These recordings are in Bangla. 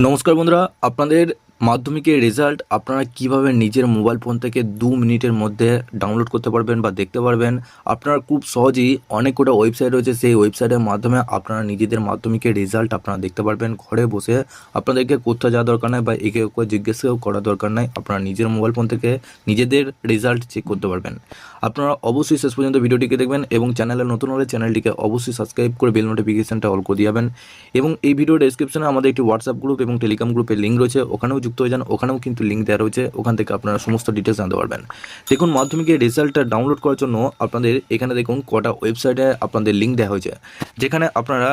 নমস্কার বন্ধুরা, আপনাদের মাধ্যমিকের রেজাল্ট আপনারা কিভাবে নিজের মোবাইল ফোন থেকে 2 মিনিটের মধ্যে ডাউনলোড করতে পারবেন বা দেখতে পারবেন। আপনারা খুব সহজেই অনেক কটা ওয়েবসাইট রয়েছে, সেই ওয়েবসাইটের মাধ্যমে আপনারা নিজেদের মাধ্যমিকের রেজাল্ট আপনারা দেখতে পারবেন ঘরে বসে। আপনাদেরকে কোথাও যাওয়া দরকার নাই বা একে ওকে জিজ্ঞেসও করার দরকার নাই, আপনারা নিজের মোবাইল ফোন থেকে নিজেদের রেজাল্ট চেক করতে পারবেন। আপনারা অবশ্যই শেষ পর্যন্ত ভিডিওটিকে দেখবেন এবং চ্যানেলে নতুন হলে চ্যানেলটিকে অবশ্যই সাবস্ক্রাইব করে বেল নোটিফিকেশনটা অল করে দিবেন। এবং এই ভিডিও ডেসক্রিপশনে আমাদের একটি হোয়াটসঅ্যাপ গ্রুপ এবং টেলিগ্রাম গ্রুপের লিঙ্ক রয়েছে, ওখানেও যুক্ত হয়ে যান। ওখানেও কিন্তু লিঙ্ক দেওয়া রয়েছে, ওখান থেকে আপনারা সমস্ত ডিটেলস জানতে পারবেন। দেখুন, মাধ্যমিকের রেজাল্টটা ডাউনলোড করার জন্য আপনাদের এখানে দেখুন কটা ওয়েবসাইটে আপনাদের লিঙ্ক দেওয়া হয়েছে, যেখানে আপনারা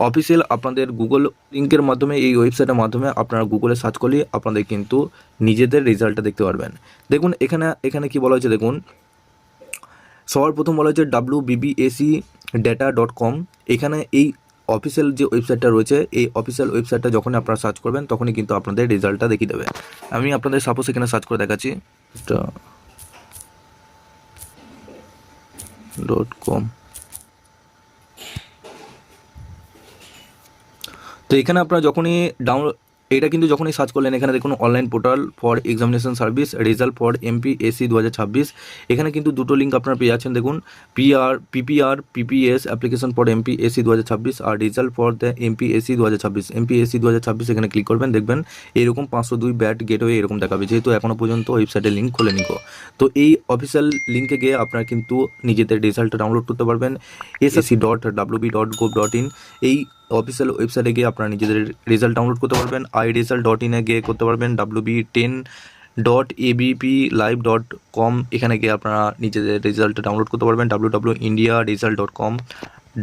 অফিসিয়াল আপনাদের গুগল লিঙ্কের মাধ্যমে এই ওয়েবসাইটের মাধ্যমে আপনারা গুগলে সার্চ করলে আপনাদের কিন্তু নিজেদের রেজাল্টটা দেখতে পারবেন। দেখুন এখানে এখানে কি বলা হয়েছে, দেখুন সবার প্রথম বলা হয়েছে wbbacdata.com। এখানে এই অফিসিয়াল যে ওয়েবসাইটটা রয়েছে, এই অফিসিয়াল ওয়েবসাইটটা যখন আপনারা সার্চ করবেন তখনই কিন্তু আপনাদের রেজাল্টটা দেখিয়ে দেবে। আমি আপনাদের সাপোজ এখানে সার্চ করে দেখাচ্ছি .com। তো এখানে আপনারা যখনই এটা কিন্তু যখনই সার্চ করলেন, এখানে দেখুন online portal for examination service result for MPSC 2026। এখানে কিন্তু দুটো লিঙ্ক আপনারা পেয়ে যাচ্ছেন। দেখুন পিপিএস অ্যাপ্লিকেশন ফর এমপিএসসি 2026 আর result for the MPSC 2026। MPSC 2026 এখানে ক্লিক করবেন, দেখবেন এরকম 502 ব্যাট গেটওয়ে এরকম দেখাবে, যেহেতু এখনও পর্যন্ত ওয়েবসাইটের লিঙ্ক খোলেনি। তো এই অফিসিয়াল লিঙ্কে গিয়ে আপনারা কিন্তু নিজেদের রেজাল্টটা ডাউনলোড করতে পারবেন। ssc.wb.gov.in এই অফিসিয়াল ওয়েবসাইটে গিয়ে আপনারা নিজেদের রেজাল্ট ডাউনলোড করতে পারবেন। iresult.in গিয়ে করতে পারবেন। wb10.abplive.com এখানে গিয়ে আপনারা নিজেদের রেজাল্ট ডাউনলোড করতে পারবেন। www.indiaresult.com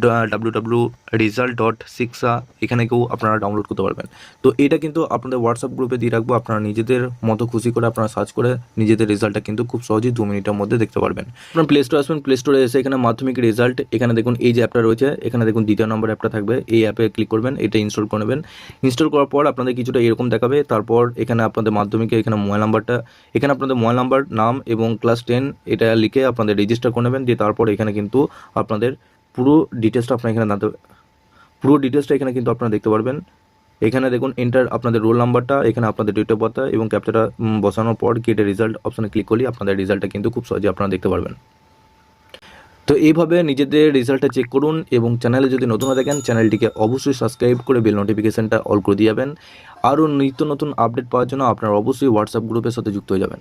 www.result.shiksha এখানে কেউ আপনারা ডাউনলোড করতে পারবেন। তো এটা কিন্তু আপনাদের হোয়াটসঅ্যাপ গ্রুপে দিয়ে রাখবো, আপনারা নিজেদের মতো খুশি করে আপনারা সার্চ করে নিজেদের রেজাল্টটা কিন্তু খুব সহজেই 2 মিনিটের মধ্যে দেখতে পারবেন। আপনারা প্লে স্টোরে আসবেন, প্লে স্টোরে এসে এখানে মাধ্যমিক রেজাল্ট, এখানে দেখুন এই যে অ্যাপটা রয়েছে, এখানে দেখুন দ্বিতীয় নম্বর অ্যাপটা থাকবে, এই অ্যাপে ক্লিক করবেন, এটা ইনস্টল করে নেবেন। ইনস্টল করার পর আপনাদের কিছুটা এরকম দেখাবে। তারপর এখানে আপনাদের মাধ্যমিকে এখানে মোবাইল নাম্বারটা, এখানে আপনাদের মোবাইল নাম্বার, নাম এবং ক্লাস 10 এটা লিখে আপনাদের রেজিস্টার করে নেবেন। দিয়ে তারপর এখানে কিন্তু আপনাদের পুরো ডিটেলসটা আপনারা এখানে পুরো ডিটেলসটা এখানে কিন্তু আপনারা দেখতে পারবেন। এখানে দেখুন এন্টার আপনাদের রোল নাম্বারটা, এখানে আপনাদের ডেট অফ বার্থ এবং ক্যাপচাটা বসানোর পর গেটে রেজাল্ট অপশনে ক্লিক করলে আপনাদের রেজাল্টটা কিন্তু খুব সহজে আপনারা দেখতে পারবেন। তো এইভাবে নিজেদের রেজাল্টটা চেক করুন এবং চ্যানেলে যদি নতুন হয়ে থাকেন চ্যানেলটিকে অবশ্যই সাবস্ক্রাইব করে বেল নোটিফিকেশনটা অল করে দিয়ে যাবেন। আরও নিত্য নতুন আপডেট পাওয়ার জন্য আপনারা অবশ্যই হোয়াটসঅ্যাপ গ্রুপের সাথে যুক্ত হয়ে যাবেন।